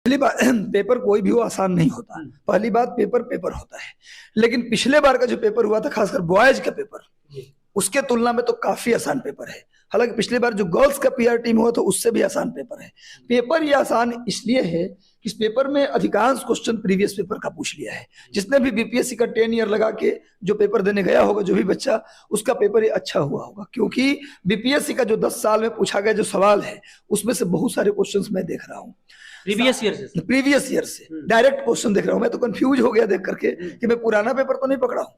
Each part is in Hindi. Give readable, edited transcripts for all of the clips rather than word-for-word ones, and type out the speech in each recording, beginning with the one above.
पहली बात, पेपर कोई भी हो आसान नहीं होता। पहली बात, पेपर पेपर होता है, लेकिन पिछले बार का जो पेपर हुआ था खासकर बॉयज का पेपर, उसके तुलना में तो काफी आसान पेपर है। हालांकि पिछली बार जो गर्ल्स का पीआरटी में हुआ था उससे भी आसान पेपर है। पेपर ये आसान इसलिए है कि इस पेपर में अधिकांश क्वेश्चन प्रीवियस पेपर का पूछ लिया है। जिसने भी बीपीएससी का 10 ईयर लगा के जो पेपर देने गया होगा, जो भी बच्चा, उसका पेपर ये अच्छा हुआ होगा, क्योंकि बीपीएससी का जो 10 साल में पूछा गया जो सवाल है उसमें से बहुत सारे क्वेश्चन मैं देख रहा हूँ प्रीवियस ईयर से डायरेक्ट क्वेश्चन देख रहा हूं। मैं तो कंफ्यूज हो गया देख करके कि मैं पुराना पेपर तो नहीं पकड़ा हूं।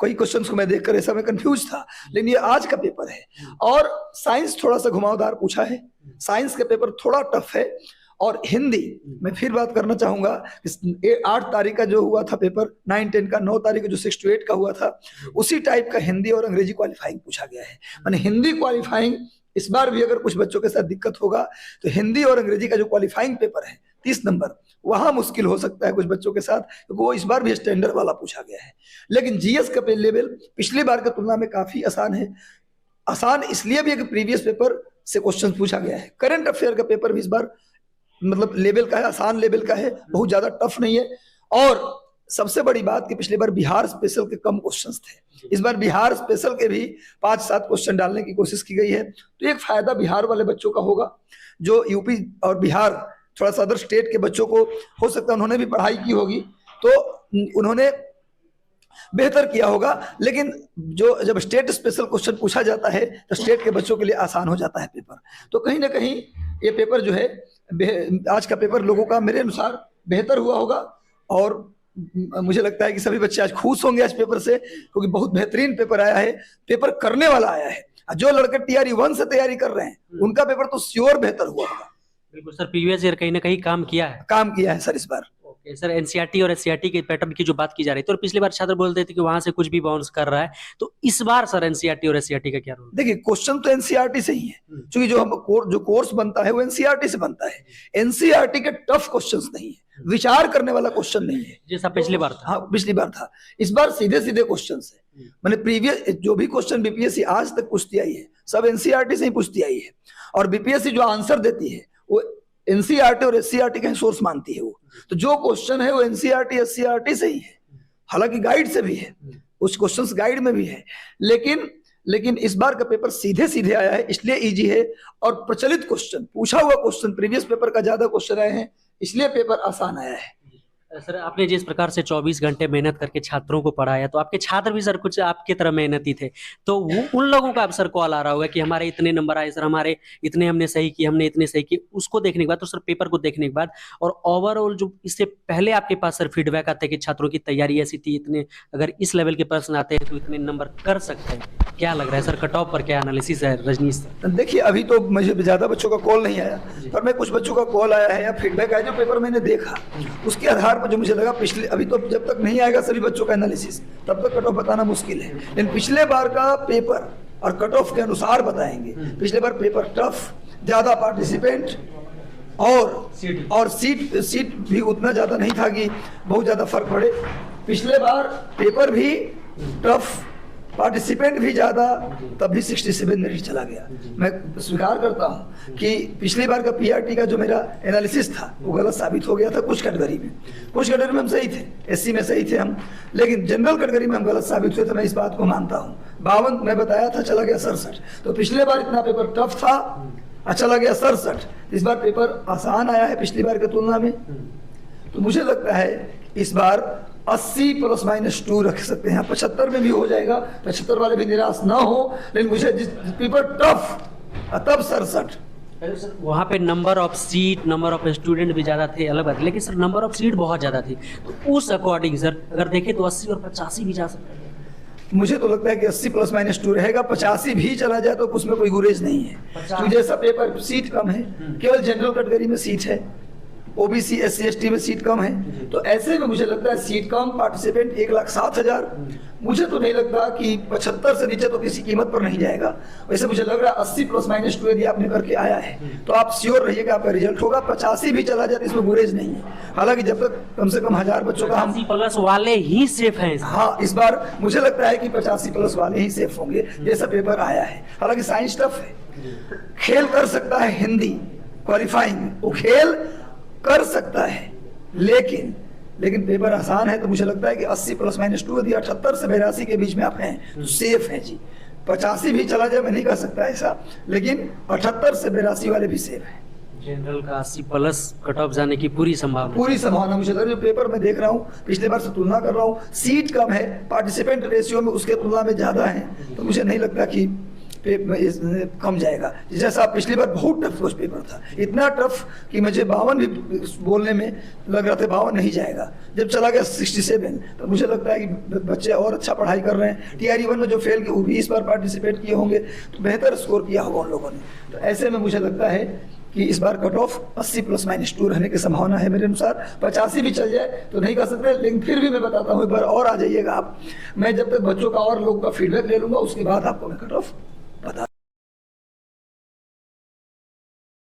कई क्वेश्चंस को मैं देखकर ऐसा मैं कंफ्यूज था, लेकिन ये आज का पेपर है। और साइंस थोड़ा सा घुमावदार पूछा है, साइंस का पेपर थोड़ा टफ है। और हिंदी मैं फिर बात करना चाहूंगा, 8 तारीख का जो हुआ था पेपर, 9, 10 का, 9 तारीख का जो 6 to 8 का हुआ था, उसी टाइप का हिंदी और अंग्रेजी क्वालिफाइंग पूछा गया है। माने हिंदी क्वालिफाइंग इस बार भी अगर कुछ बच्चों के साथ दिक्कत होगा तो हिंदी और अंग्रेजी का जो क्वालिफाइंग पेपर है 30 नंबर, वहां मुश्किल हो सकता है कुछ बच्चों के साथ, क्योंकि वो इस बार भी स्टैंडर्ड वाला पूछा गया है। लेकिन जीएस का लेवल पिछली बार की तुलना में काफी आसान है। आसान इसलिए भी है कि प्रीवियस पेपर से क्वेश्चन पूछा गया है। करंट अफेयर का पेपर भी इस बार मतलब लेवल का है, आसान लेवल का है, बहुत ज्यादा टफ नहीं है। और सबसे बड़ी बात कि पिछली बार बिहार स्पेशल के कम क्वेश्चंस थे, इस बार बिहार स्पेशल के भी 5-7 क्वेश्चन डालने की कोशिश की गई है। तो एक फायदा बिहार वाले बच्चों का होगा, जो यूपी और बिहार थोड़ा सा अदर स्टेट के बच्चों को हो सकता है उन्होंने भी पढ़ाई की होगी तो उन्होंने बेहतर किया होगा। लेकिन जो जब स्टेट स्पेशल क्वेश्चन पूछा जाता है तो स्टेट के बच्चों के लिए आसान हो जाता है पेपर। तो कहीं ना कहीं ये पेपर जो है, आज का पेपर लोगों का मेरे अनुसार बेहतर हुआ होगा। और मुझे लगता है कि सभी बच्चे आज खुश होंगे आज पेपर से, क्योंकि बहुत बेहतरीन पेपर आया है, पेपर करने वाला आया है। जो लड़के टीआरई 1 से तैयारी कर रहे हैं उनका पेपर तो श्योर बेहतर हुआ होगा। बिल्कुल सर, प्रीवियस ईयर कहीं ना कहीं काम किया है सर इस बार। ओके सर, एनसीईआरटी और एससीईआरटी के पैटर्न की जो बात की जा रही थी, और पिछली बार छात्र बोलते थे कि वहां से कुछ भी बाउंस कर रहा है, तो इस बार सर एनसीईआरटी और एससीईआरटी का क्या रोल? देखिए, क्वेश्चन तो एनसीईआरटी से ही है, क्योंकि जो कोर्स बनता है वो एनसीईआरटी से बनता है। एनसीईआरटी के टफ क्वेश्चंस नहीं है, विचार करने वाला क्वेश्चन नहीं है, जैसा पिछली बार था। हाँ, पिछली बार था। इस बार सीधे सीधे क्वेश्चन है। मैंने प्रीवियस जो भी क्वेश्चन बीपीएससी आज तक पूछती आई है सब एनसीईआरटी से ही पूछती आई है। और बीपीएससी जो आंसर देती है वो एनसीईआरटी और एससीईआरटी का सोर्स मानती है। वो तो जो क्वेश्चन है वो एनसीईआरटी एससीईआरटी से ही है, हालांकि गाइड से भी है, कुछ क्वेश्चंस गाइड में भी है। लेकिन इस बार का पेपर सीधे सीधे आया है, इसलिए इजी है। और प्रचलित क्वेश्चन, पूछा हुआ क्वेश्चन प्रीवियस पेपर का ज्यादा क्वेश्चन आए हैं, इसलिए पेपर आसान आया है। सर, आपने जिस प्रकार से 24 घंटे मेहनत करके छात्रों को पढ़ाया, तो आपके छात्र भी सर कुछ आपके तरह मेहनती थे, तो वो उन लोगों का अब सर कॉल आ रहा होगा कि हमारे इतने नंबर आए सर, हमारे इतने हमने सही किए, हमने इतने सही किए। उसको देखने के बाद, तो सर पेपर को देखने के बाद और ओवरऑल जो इससे पहले आपके पास सर फीडबैक आते हैं कि छात्रों की तैयारी ऐसी थी, इतने अगर इस लेवल के प्रश्न आते हैं तो इतने नंबर कर सकते हैं, क्या लग रहा है सर? कट ऑफ पर क्या एनालिसिस है रजनीश सर? देखिए, अभी तो मुझे ज्यादा बच्चों का कॉल नहीं आया, पर मैं कुछ बच्चों का कॉल आया है या फीडबैक आया जो पेपर मैंने देखा, उसके आधार पर जो मुझे लगा, पिछले अभी तो जब तक नहीं आएगा सभी बच्चों का एनालिसिस, तब तक कट ऑफ बताना मुश्किल है। लेकिन पिछले बार का पेपर और कट ऑफ के अनुसार बताएंगे। पिछले बार पेपर टफ, ज्यादा पार्टिसिपेंट और सीट भी उतना ज्यादा नहीं था कि बहुत ज्यादा फर्क पड़े। पिछले बार पेपर भी टफ, पार्टिसिपेंट भी ज्यादा, तब भी 67 मेरिट चला गया। मैं स्वीकार करता हूं कि पिछली बार का पीआरटी का जो मेरा एनालिसिस था वो गलत साबित हो गया था। कुछ कैटेगरी में हम सही थे, एससी में सही थे हम, लेकिन जनरल कैटेगरी में हम गलत साबित हुए थे। मैं इस बात को मानता हूँ। 52 मैं बताया था, चला गया 67। तो पिछले बार इतना पेपर टफ था, चला गया 67। इस बार पेपर आसान आया है पिछली बार की तुलना में। तो मुझे लगता है इस बार 80 ±2 रख सकते हैं, 75 में भी हो जाएगा, 75 वाले भी निराश ना हो। लेकिन मुझे जिस पेपर टफ, तब 67। वहाँ पे number of seat, number of student भी ज़्यादा थे, अलग बात, लेकिन सर नंबर ऑफ सीट बहुत ज़्यादा थी। तो उस अकॉर्डिंग सर अगर देखें तो 80 और 85 भी जा सकते हैं। मुझे तो लगता है कि 80 ±2 रहेगा, 85 भी चला जाए तो उसमें कोई गुरेज नहीं है, क्योंकि जैसा पेपर सीट कम है, केवल जनरल कैटेगरी में सीट है, ओबीसी एससी एसटी में सीट कम है। तो ऐसे में मुझे लगता है सीट कम, पार्टिसिपेंट 1,07,000। मुझे तो नहीं लगता कि 75 से नीचे तो किसी कीमत पर नहीं जाएगा। वैसे मुझे लग रहा है 80 ±2 यदि आपने करके आया है तो आप श्योर रहिएगा आपका रिजल्ट होगा। 85 भी चला जाए तो इसमें गुरेज नहीं है, हालांकि जब तक कम से कम 1000 बच्चों का हम 85+ वाले ही सेफ हैं। हाँ, इस बार मुझे लगता है कि 85+ वाले ही सेफ होंगे जैसा पेपर आया है। हालांकि साइंस टफ है, खेल कर सकता है हिंदी क्वालिफाइंग, वो खेल कर सकता है, लेकिन पेपर आसान है, तो मुझे लगता है कि 80 प्लस माइनस 2 यदि 78 से 82 के बीच में आप हैं तो सेफ हैं जी। 85 भी चला जाए, मैं नहीं कह सकता ऐसा, लेकिन 78 से 82 वाले भी सेफ हैं। जनरल का 80 प्लस कट ऑफ जाने की पूरी संभावना मुझे लग रहा है। जो पेपर मैं देख रहा हूँ, पिछले बार से तुलना कर रहा हूँ, सीट कम है, पार्टिसिपेंट रेशियो में उसके तुलना में ज़्यादा है, तो मुझे नहीं लगता कि कम जाएगा। जैसा पिछली बार बहुत टफ कुछ पेपर था, इतना टफ कि मुझे 52 भी बोलने में लग रहा था 52 नहीं जाएगा। जब चला गया 67, तो मुझे लगता है कि बच्चे और अच्छा पढ़ाई कर रहे हैं। TRE 1 में जो फेल किए वो भी इस बार पार्टिसिपेट किए होंगे, तो बेहतर स्कोर किया होगा उन लोगों ने। तो ऐसे में मुझे लगता है कि इस बार कट ऑफ 80 प्लस माइनस 2 रहने की संभावना है मेरे अनुसार। 85 भी चल जाए तो नहीं कर सकते, लेकिन फिर भी मैं बताता हूँ, एक बार और आ जाइएगा आप। मैं जब तक बच्चों का और लोगों का फीडबैक ले लूँगा, उसके बाद आपको मैं कट ऑफ